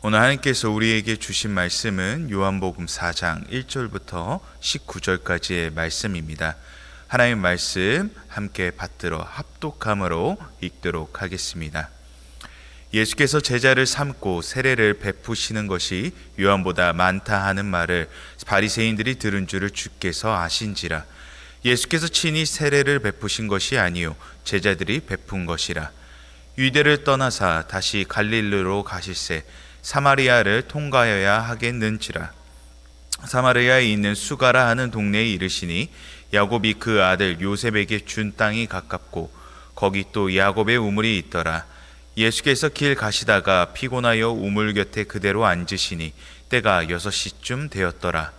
오늘 하나님께서 우리에게 주신 말씀은 요한복음 4장 1절부터 19절까지의 말씀입니다. 하나님의 말씀 함께 받들어 합독함으로 읽도록 하겠습니다. 예수께서 제자를 삼고 세례를 베푸시는 것이 요한보다 많다 하는 말을 바리새인들이 들은 줄을 주께서 아신지라. 예수께서 친히 세례를 베푸신 것이 아니요 제자들이 베푼 것이라. 유대를 떠나사 다시 갈릴리로 가실새 사마리아를 통과하여야 하겠는지라. 사마리아에 있는 수가라 하는 동네에 이르시니 야곱이 그 아들 요셉에게 준 땅이 가깝고 거기 또 야곱의 우물이 있더라. 예수께서 길 가시다가 피곤하여 우물 곁에 그대로 앉으시니 때가 6시쯤 되었더라.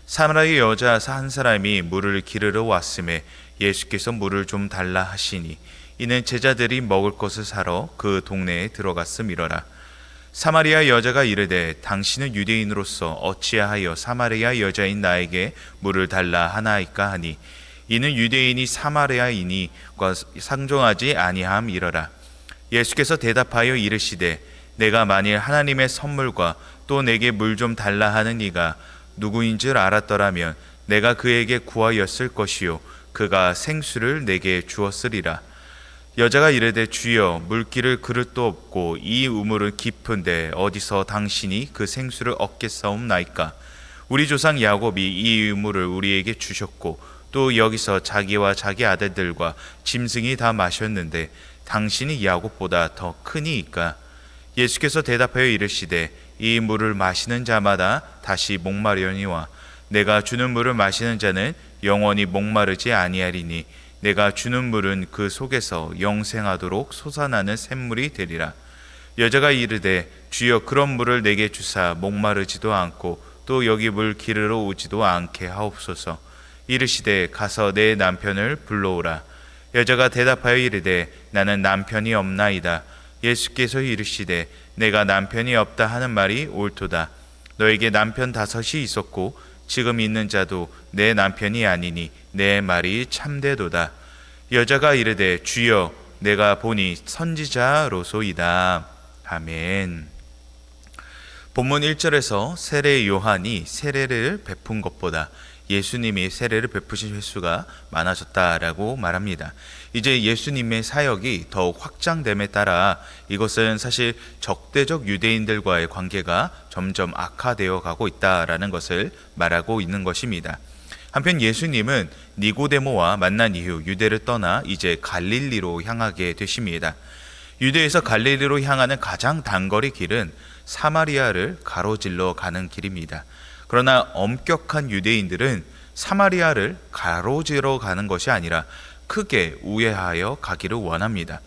사마리아 여자 한 사람이 물을 기르러 왔음에 예수께서 물을 좀 달라 하시니 이는 제자들이 먹을 것을 사러 그 동네에 들어갔음이러라. 사마리아 여자가 이르되 당신은 유대인으로서 어찌하여 사마리아 여자인 나에게 물을 달라 하나이까 하니 이는 유대인이 사마리아인이과 상종하지 아니함이러라. 예수께서 대답하여 이르시되 내가 만일 하나님의 선물과 또 내게 물 좀 달라 하는 이가 누구인 줄 알았더라면 내가 그에게 구하였을 것이요 그가 생수를 내게 주었으리라. 여자가 이르되 주여 물기를 그릇도 없고 이 우물은 깊은데 어디서 당신이 그 생수를 얻겠사옵나이까. 우리 조상 야곱이 이 우물을 우리에게 주셨고 또 여기서 자기와 자기 아들들과 짐승이 다 마셨는데 당신이 야곱보다 더 크니이까. 예수께서 대답하여 이르시되 이 물을 마시는 자마다 다시 목마려니와 내가 주는 물을 마시는 자는 영원히 목마르지 아니하리니 내가 주는 물은 그 속에서 영생하도록 솟아나는 샘물이 되리라. 여자가 이르되 주여 그런 물을 내게 주사 목마르지도 않고 또 여기 물 기르러 오지도 않게 하옵소서. 이르시되 가서 내 남편을 불러오라. 여자가 대답하여 이르되 나는 남편이 없나이다. 예수께서 이르시되 내가 남편이 없다 하는 말이 옳도다. 너에게 남편 5이 있었고 지금 있는 자도 내 남편이 아니니 내 말이 참되도다. 여자가 이르되 주여 내가 보니 선지자로소이다. 아멘. 본문 1절에서 세례 요한이 세례를 베푼 것보다 예수님이 세례를 베푸신 횟수가 많아졌다라고 말합니다. 이제 예수님의 사역이 더욱 확장됨에 따라 이것은 사실 적대적 유대인들과의 관계가 점점 악화되어 가고 있다라는 것을 말하고 있는 것입니다. 한편 예수님은 니고데모와 만난 이후 유대를 떠나 이제 갈릴리로 향하게 되십니다. 유대에서 갈릴리로 향하는 가장 단거리 길은 사마리아를 가로질러 가는 길입니다. 그러나 엄격한 유대인들은 사마리아를 가로지러 가는 것이 아니라 크게 우회하여 가기를 원합니다.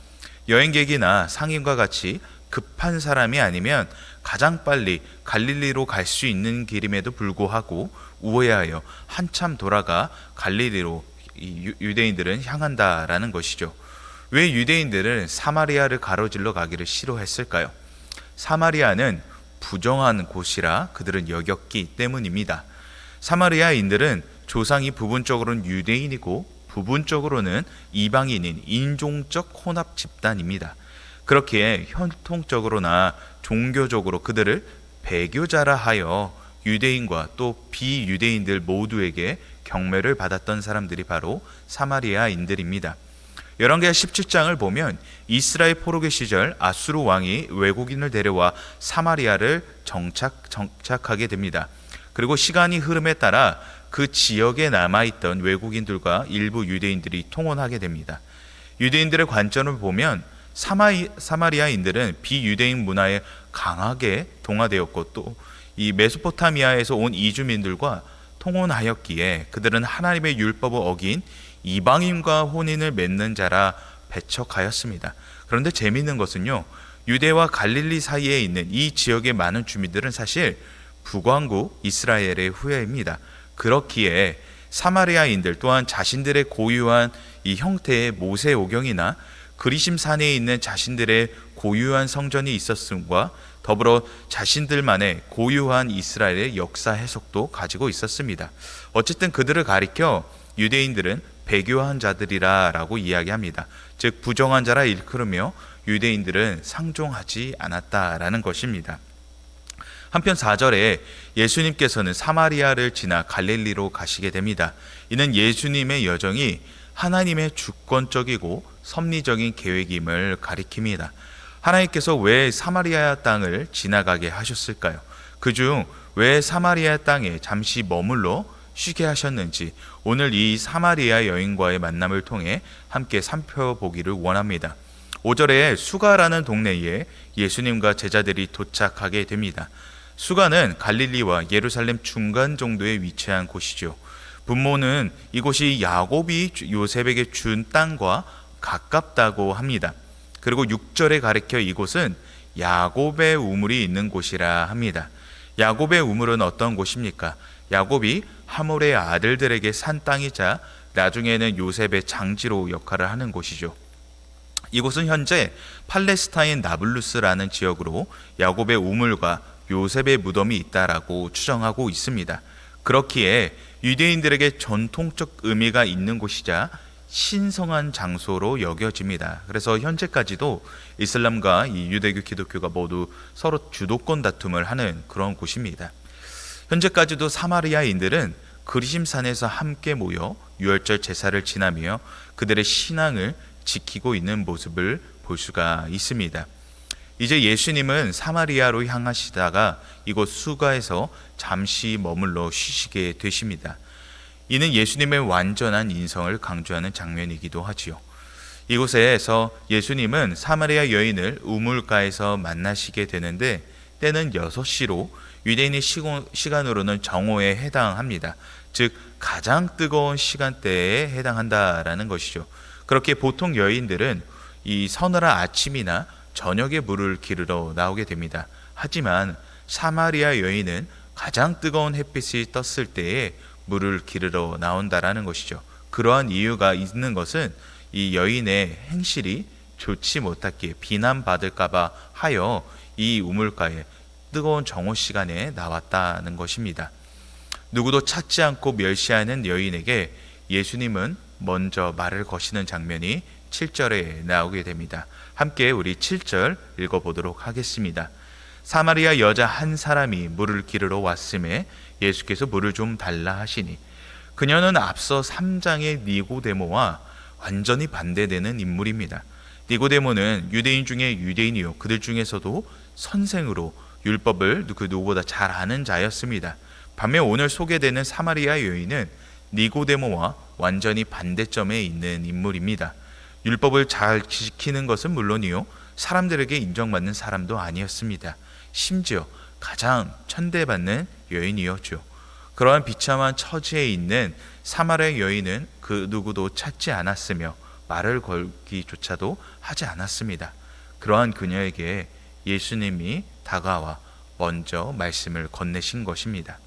여행객이나 상인과 같이 급한 사람이 아니면 가장 빨리 갈릴리로 갈 수 있는 길임에도 불구하고 우회하여 한참 돌아가 갈릴리로 유대인들은 향한다라는 것이죠. 왜 유대인들은 사마리아를 가로질러 가기를 싫어했을까요? 사마리아는 부정한 곳이라 그들은 여겼기 때문입니다. 사마리아인들은 조상이 부분적으로는 유대인이고 부분적으로는 이방인인 인종적 혼합 집단입니다. 그렇기에 혈통적으로나 종교적으로 그들을 배교자라 하여 유대인과 또 비유대인들 모두에게 경멸을 받았던 사람들이 바로 사마리아인들입니다. 열왕기하 17장을 보면 이스라엘 포로기 시절 아수르 왕이 외국인을 데려와 사마리아를 정착하게 됩니다. 그리고 시간이 흐름에 따라 그 지역에 남아있던 외국인들과 일부 유대인들이 통혼하게 됩니다. 유대인들의 관점을 보면 사마리아인들은 비유대인 문화에 강하게 동화되었고 또 이 메소포타미아에서 온 이주민들과 통혼하였기에 그들은 하나님의 율법을 어긴 이방인과 혼인을 맺는 자라 배척하였습니다. 그런데 재미있는 것은요, 유대와 갈릴리 사이에 있는 이 지역의 많은 주민들은 사실 북왕국 이스라엘의 후예입니다. 그렇기에 사마리아인들 또한 자신들의 고유한 이 형태의 모세오경이나 그리심 산에 있는 자신들의 고유한 성전이 있었음과 더불어 자신들만의 고유한 이스라엘의 역사 해석도 가지고 있었습니다. 어쨌든 그들을 가리켜 유대인들은 배교한 자들이라 라고 이야기합니다. 즉 부정한 자라 일컬으며 유대인들은 상종하지 않았다라는 것입니다. 한편 4절에 예수님께서는 사마리아를 지나 갈릴리로 가시게 됩니다. 이는 예수님의 여정이 하나님의 주권적이고 섭리적인 계획임을 가리킵니다. 하나님께서 왜 사마리아 땅을 지나가게 하셨을까요? 그중 왜 사마리아 땅에 잠시 머물러 쉬게 하셨는지 오늘 이 사마리아 여인과의 만남을 통해 함께 살펴보기를 원합니다. 5절에 수가라는 동네에 예수님과 제자들이 도착하게 됩니다. 수가는 갈릴리와 예루살렘 중간 정도에 위치한 곳이죠. 분모는 이곳이 야곱이 요셉에게 준 땅과 가깝다고 합니다. 그리고 6절에 가리켜 이곳은 야곱의 우물이 있는 곳이라 합니다. 야곱의 우물은 어떤 곳입니까? 야곱이 하몰의 아들들에게 산 땅이자 나중에는 요셉의 장지로 역할을 하는 곳이죠. 이곳은 현재 팔레스타인 나블루스라는 지역으로 야곱의 우물과 요셉의 무덤이 있다라고 추정하고 있습니다. 그렇기에 유대인들에게 전통적 의미가 있는 곳이자 신성한 장소로 여겨집니다. 그래서 현재까지도 이슬람과 이 유대교, 기독교가 모두 서로 주도권 다툼을 하는 그런 곳입니다. 현재까지도 사마리아인들은 그리심산에서 함께 모여 유월절 제사를 지나며 그들의 신앙을 지키고 있는 모습을 볼 수가 있습니다. 이제 예수님은 사마리아로 향하시다가 이곳 수가에서 잠시 머물러 쉬시게 되십니다. 이는 예수님의 완전한 인성을 강조하는 장면이기도 하지요. 이곳에서 예수님은 사마리아 여인을 우물가에서 만나시게 되는데 때는 6시로 유대인의 시간으로는 정오에 해당합니다. 즉 가장 뜨거운 시간대에 해당한다라는 것이죠. 그렇게 보통 여인들은 이 서늘한 아침이나 저녁에 물을 기르러 나오게 됩니다. 하지만 사마리아 여인은 가장 뜨거운 햇빛이 떴을 때에 물을 기르러 나온다라는 것이죠. 그러한 이유가 있는 것은 이 여인의 행실이 좋지 못하기에 비난받을까봐 하여 이 우물가에 뜨거운 정오 시간에 나왔다는 것입니다. 누구도 찾지 않고 멸시하는 여인에게 예수님은 먼저 말을 거시는 장면이 7절에 나오게 됩니다. 함께 우리 7절 읽어보도록 하겠습니다. 사마리아 여자 한 사람이 물을 기르러 왔음에 예수께서 물을 좀 달라 하시니 그녀는 앞서 3장의 니고데모와 완전히 반대되는 인물입니다. 니고데모는 유대인 중에 유대인이요 그들 중에서도 선생으로 율법을 그 누구보다 잘 아는 자였습니다. 반면 오늘 소개되는 사마리아 여인은 니고데모와 완전히 반대점에 있는 인물입니다. 율법을 잘 지키는 것은 물론이요 사람들에게 인정받는 사람도 아니었습니다. 심지어 가장 천대받는 여인이었죠. 그러한 비참한 처지에 있는 사마리아 여인은 그 누구도 찾지 않았으며 말을 걸기조차도 하지 않았습니다. 그러한 그녀에게 예수님이 다가와 먼저 말씀을 건네신 것입니다.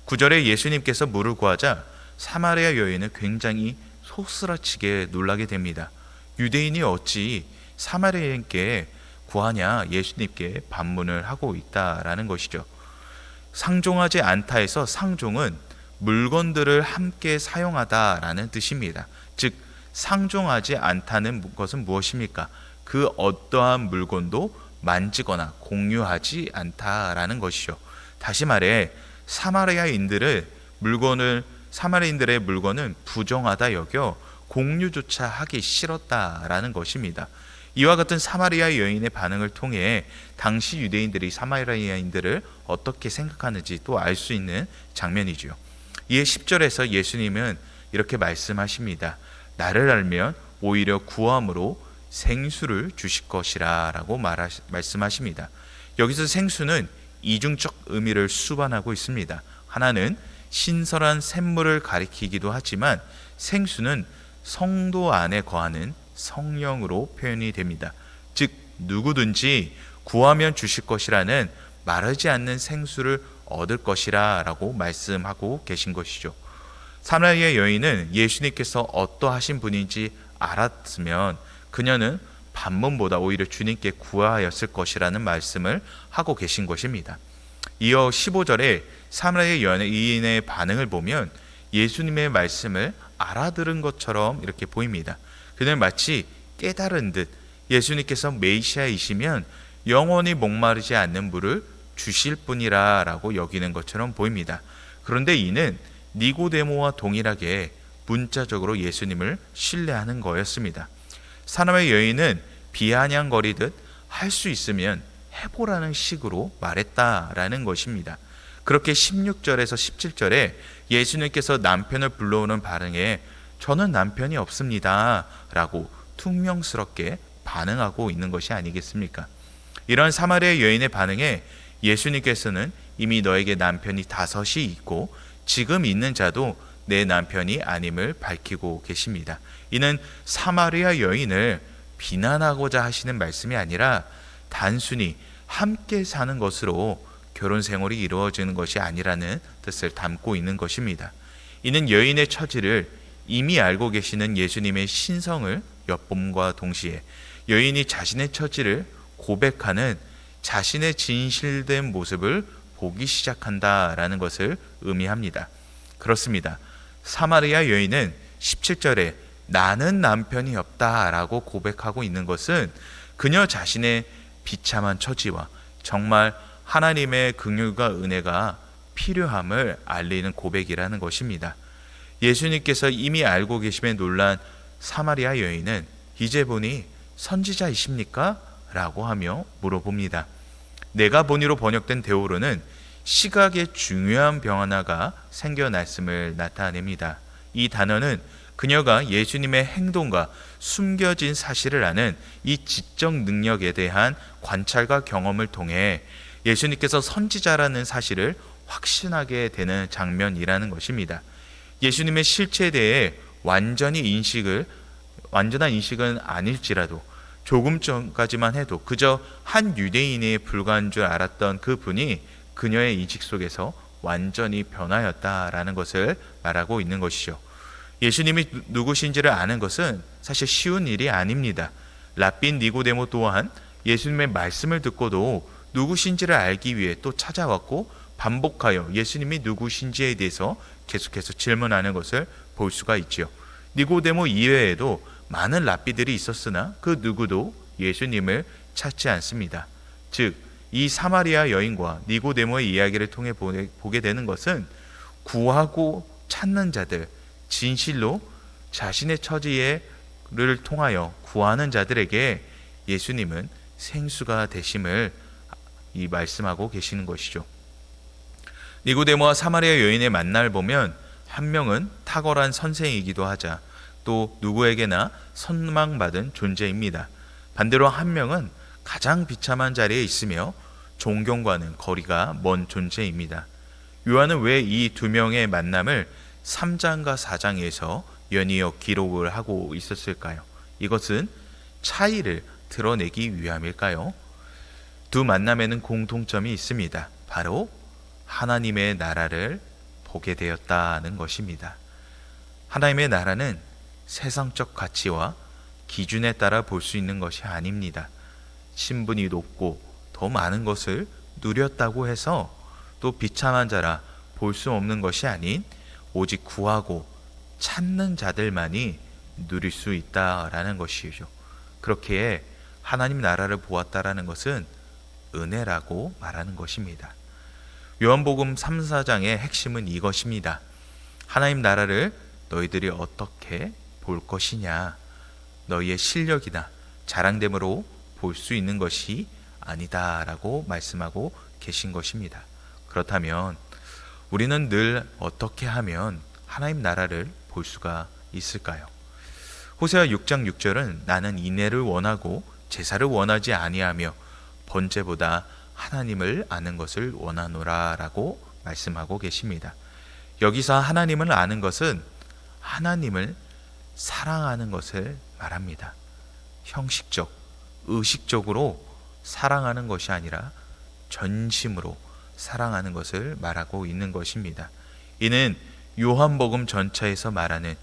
9절에 예수님께서 물을 구하자 사마리아 여인은 굉장히 소스라치게 놀라게 됩니다. 유대인이 어찌 사마리아인께 구하냐 예수님께 반문을 하고 있다라는 것이죠. 상종하지 않다에서 상종은 물건들을 함께 사용하다라는 뜻입니다. 즉 상종하지 않다는 것은 무엇입니까? 그 어떠한 물건도 만지거나 공유하지 않다라는 것이죠. 다시 말해 사마리아인들의 물건은 부정하다 여겨 공유조차 하기 싫었다라는 것입니다. 이와 같은 사마리아 여인의 반응을 통해 당시 유대인들이 사마리아인들을 어떻게 생각하는지 또 알 수 있는 장면이죠. 이에 10절에서 예수님은 이렇게 말씀하십니다. 나를 알면 오히려 구함으로 생수를 주실 것이라 라고 말씀하십니다. 여기서 생수는 이중적 의미를 수반하고 있습니다. 하나는 신선한 샘물을 가리키기도 하지만 생수는 성도 안에 거하는 성령으로 표현이 됩니다. 즉 누구든지 구하면 주실 것이라는 마르지 않는 생수를 얻을 것이라 라고 말씀하고 계신 것이죠. 사마리아 여인은 예수님께서 어떠하신 분인지 알았으면 그녀는 반문보다 오히려 주님께 구하였을 것이라는 말씀을 하고 계신 것입니다. 이어 15절에 사마리아 여인의 반응을 보면 예수님의 말씀을 알아들은 것처럼 이렇게 보입니다. 그는 마치 깨달은 듯 예수님께서 메시아이시면 영원히 목마르지 않는 물을 주실 분이라라고 여기는 것처럼 보입니다. 그런데 이는 니고데모와 동일하게 문자적으로 예수님을 신뢰하는 거였습니다. 사람의 여인은 비아냥거리듯 할 수 있으면 해보라는 식으로 말했다라는 것입니다. 그렇게 16절에서 17절에 예수님께서 남편을 불러오는 반응에 저는 남편이 없습니다 라고 퉁명스럽게 반응하고 있는 것이 아니겠습니까? 이런 사마리아 여인의 반응에 예수님께서는 이미 너에게 남편이 5이 있고 지금 있는 자도 내 남편이 아님을 밝히고 계십니다. 이는 사마리아 여인을 비난하고자 하시는 말씀이 아니라 단순히 함께 사는 것으로 결혼 생활이 이루어지는 것이 아니라는 뜻을 담고 있는 것입니다. 이는 여인의 처지를 이미 알고 계시는 예수님의 신성을 엿봄과 동시에 여인이 자신의 처지를 고백하는 자신의 진실된 모습을 보기 시작한다라는 것을 의미합니다. 그렇습니다. 사마리아 여인은 17절에 나는 남편이 없다라고 고백하고 있는 것은 그녀 자신의 비참한 처지와 정말 하나님의 긍휼과 은혜가 필요함을 알리는 고백이라는 것입니다. 예수님께서 이미 알고 계심에 놀란 사마리아 여인은 이제 보니 선지자이십니까? 라고 하며 물어봅니다. 내가 보니로 번역된 데오로는 시각의 중요한 변화가 생겨났음을 나타냅니다. 이 단어는 그녀가 예수님의 행동과 숨겨진 사실을 아는 이 지적 능력에 대한 관찰과 경험을 통해 예수님께서 선지자라는 사실을 확신하게 되는 장면이라는 것입니다. 예수님의 실체에 대해 완전한 인식은 아닐지라도 조금 전까지만 해도 그저 한 유대인에 불과한 줄 알았던 그 분이 그녀의 인식 속에서 완전히 변하였다라는 것을 말하고 있는 것이죠. 예수님이 누구신지를 아는 것은 사실 쉬운 일이 아닙니다. 랍빈 니고데모 또한 예수님의 말씀을 듣고도 누구신지를 알기 위해 또 찾아왔고 반복하여 예수님이 누구신지에 대해서 계속해서 질문하는 것을 볼 수가 있죠. 니고데모 이외에도 많은 랍비들이 있었으나 그 누구도 예수님을 찾지 않습니다. 즉, 이 사마리아 여인과 니고데모의 이야기를 통해 보게 되는 것은 구하고 찾는 자들, 진실로 자신의 처지를 통하여 구하는 자들에게 예수님은 생수가 되심을 이 말씀하고 계시는 것이죠. 니고데모와 사마리아 여인의 만남을 보면 한 명은 탁월한 선생이기도 하자 또 누구에게나 선망받은 존재입니다. 반대로 한 명은 가장 비참한 자리에 있으며 존경과는 거리가 먼 존재입니다. 요한은 왜 이 두 명의 만남을 3장과 4장에서 연이어 기록을 하고 있었을까요? 이것은 차이를 드러내기 위함일까요? 두 만남에는 공통점이 있습니다. 바로 하나님의 나라를 보게 되었다는 것입니다. 하나님의 나라는 세상적 가치와 기준에 따라 볼 수 있는 것이 아닙니다. 신분이 높고 더 많은 것을 누렸다고 해서 또 비참한 자라 볼 수 없는 것이 아닌 오직 구하고 찾는 자들만이 누릴 수 있다라는 것이죠. 그렇게 하나님 나라를 보았다라는 것은 은혜라고 말하는 것입니다. 요한복음 3, 4장의 핵심은 이것입니다. 하나님 나라를 너희들이 어떻게 볼 것이냐, 너희의 실력이나 자랑됨으로 볼 수 있는 것이 아니다 라고 말씀하고 계신 것입니다. 그렇다면 우리는 늘 어떻게 하면 하나님 나라를 볼 수가 있을까요? 호세아 6장 6절은 나는 인애를 원하고 제사를 원하지 아니하며 번제보다 하나님을 아는 것을 원하노라 라고 말씀하고 계십니다. 여기서 하나님을 아는 것은 하나님을 사랑하는 것을 말합니다. 형식적, 의식적으로 사랑하는 것이 아니라 전심으로 사랑하는 것을 말하고 있는 것입니다. 이는 요한복음 전체에서 말하는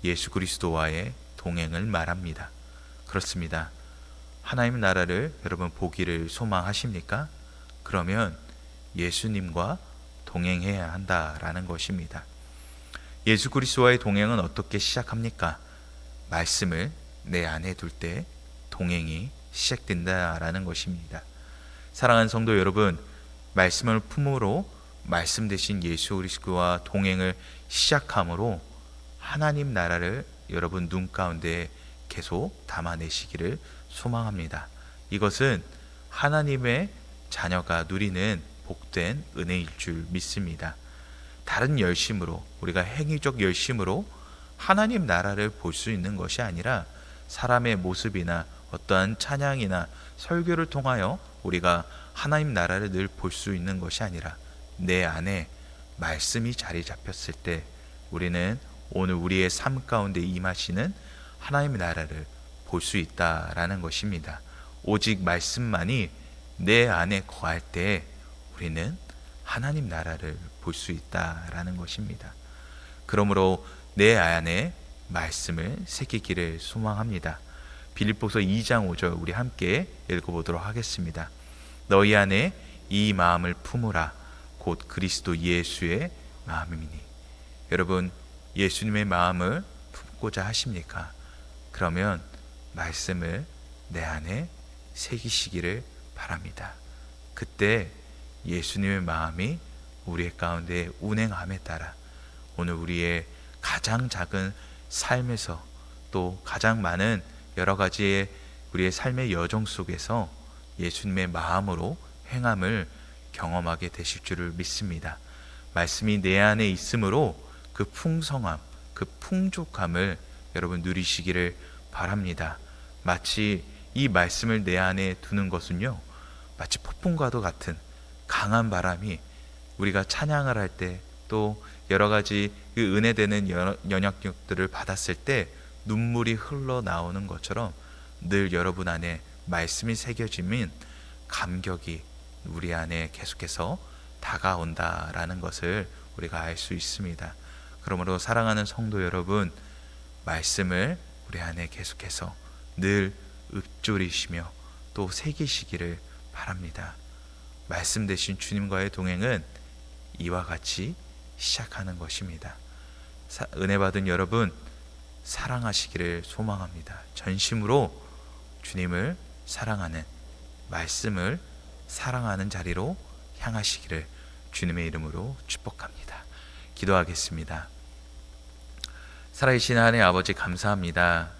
예수 그리스도와의 동행을 말합니다. 그렇습니다. 하나님 나라를 여러분 보기를 소망하십니까? 그러면 예수님과 동행해야 한다라는 것입니다. 예수 그리스도와의 동행은 어떻게 시작합니까? 말씀을 내 안에 둘 때 동행이 시작된다라는 것입니다. 사랑하는 성도 여러분, 말씀을 품으로 말씀 대신 예수 그리스도와 동행을 시작함으로 하나님 나라를 여러분 눈 가운데 계속 담아내시기를 소망합니다. 이것은 하나님의 자녀가 누리는 복된 은혜일 줄 믿습니다. 다른 열심으로, 우리가 행위적 열심으로 하나님 나라를 볼 수 있는 것이 아니라 사람의 모습이나 어떠한 찬양이나 설교를 통하여 우리가 하나님 나라를 늘 볼 수 있는 것이 아니라 내 안에 말씀이 자리 잡혔을 때 우리는 오늘 우리의 삶 가운데 임하시는 하나님의 나라를 볼 수 있다라는 것입니다. 오직 말씀만이 내 안에 거할 때 우리는 하나님 나라를 볼 수 있다라는 것입니다. 그러므로 내 안에 말씀을 새기기를 소망합니다. 빌립보서 2장 5절 우리 함께 읽어보도록 하겠습니다. 너희 안에 이 마음을 품으라 곧 그리스도 예수의 마음이니. 여러분, 예수님의 마음을 품고자 하십니까? 그러면 말씀을 내 안에 새기시기를 바랍니다. 그때 예수님의 마음이 우리의 가운데 운행함에 따라 오늘 우리의 가장 작은 삶에서 또 가장 많은 여러 가지의 우리의 삶의 여정 속에서 예수님의 마음으로 행함을 경험하게 되실 줄을 믿습니다. 말씀이 내 안에 있으므로 그 풍성함, 그 풍족함을 여러분 누리시기를 바랍니다. 마치 이 말씀을 내 안에 두는 것은요, 마치 폭풍과도 같은 강한 바람이 우리가 찬양을 할 때 또 여러 가지 그 은혜되는 연약력들을 받았을 때 눈물이 흘러나오는 것처럼 늘 여러분 안에 말씀이 새겨지면 감격이 우리 안에 계속해서 다가온다라는 것을 우리가 알 수 있습니다. 그러므로 사랑하는 성도 여러분, 말씀을 우리 안에 계속해서 늘 읊조리시며 또 새기시기를 바랍니다. 말씀 대신 주님과의 동행은 이와 같이 시작하는 것입니다. 은혜 받은 여러분, 사랑하시기를 소망합니다. 전심으로 주님을 사랑하는, 말씀을 사랑하는 자리로 향하시기를 주님의 이름으로 축복합니다. 기도하겠습니다. 살아계신 하나님 아버지, 감사합니다.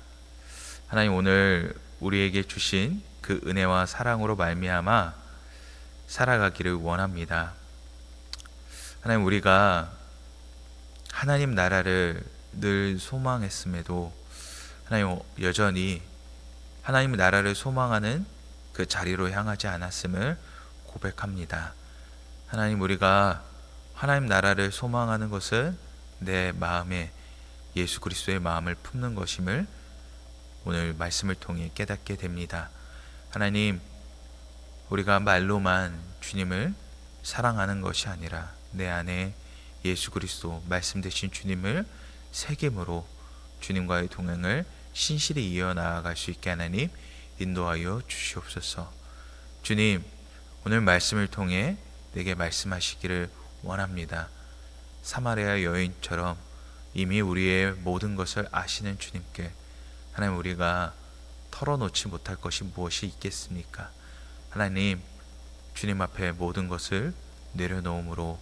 하나님, 오늘 우리에게 주신 그 은혜와 사랑으로 말미암아 살아가기를 원합니다. 하나님, 우리가 하나님 나라를 늘 소망했음에도 하나님 여전히 하나님 나라를 소망하는 그 자리로 향하지 않았음을 고백합니다. 하나님, 우리가 하나님 나라를 소망하는 것은 내 마음에 예수 그리스도의 마음을 품는 것임을 오늘 말씀을 통해 깨닫게 됩니다. 하나님, 우리가 말로만 주님을 사랑하는 것이 아니라 내 안에 예수 그리스도 말씀 되신 주님을 새김으로 주님과의 동행을 신실히 이어나아갈 수 있게 하나님 인도하여 주시옵소서. 주님, 오늘 말씀을 통해 내게 말씀하시기를 원합니다. 사마리아 여인처럼 이미 우리의 모든 것을 아시는 주님께 하나님, 우리가 털어놓지 못할 것이 무엇이 있겠습니까? 하나님, 주님 앞에 모든 것을 내려놓음으로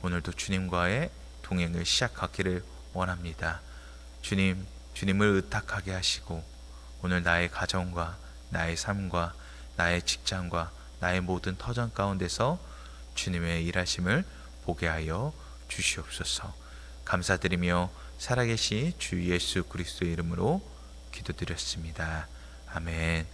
오늘도 주님과의 동행을 시작하기를 원합니다. 주님, 주님을 의탁하게 하시고 오늘 나의 가정과 나의 삶과 나의 직장과 나의 모든 터전 가운데서 주님의 일하심을 보게 하여 주시옵소서. 감사드리며 살아계신 주 예수 그리스도의 이름으로 기도드렸습니다. 아멘.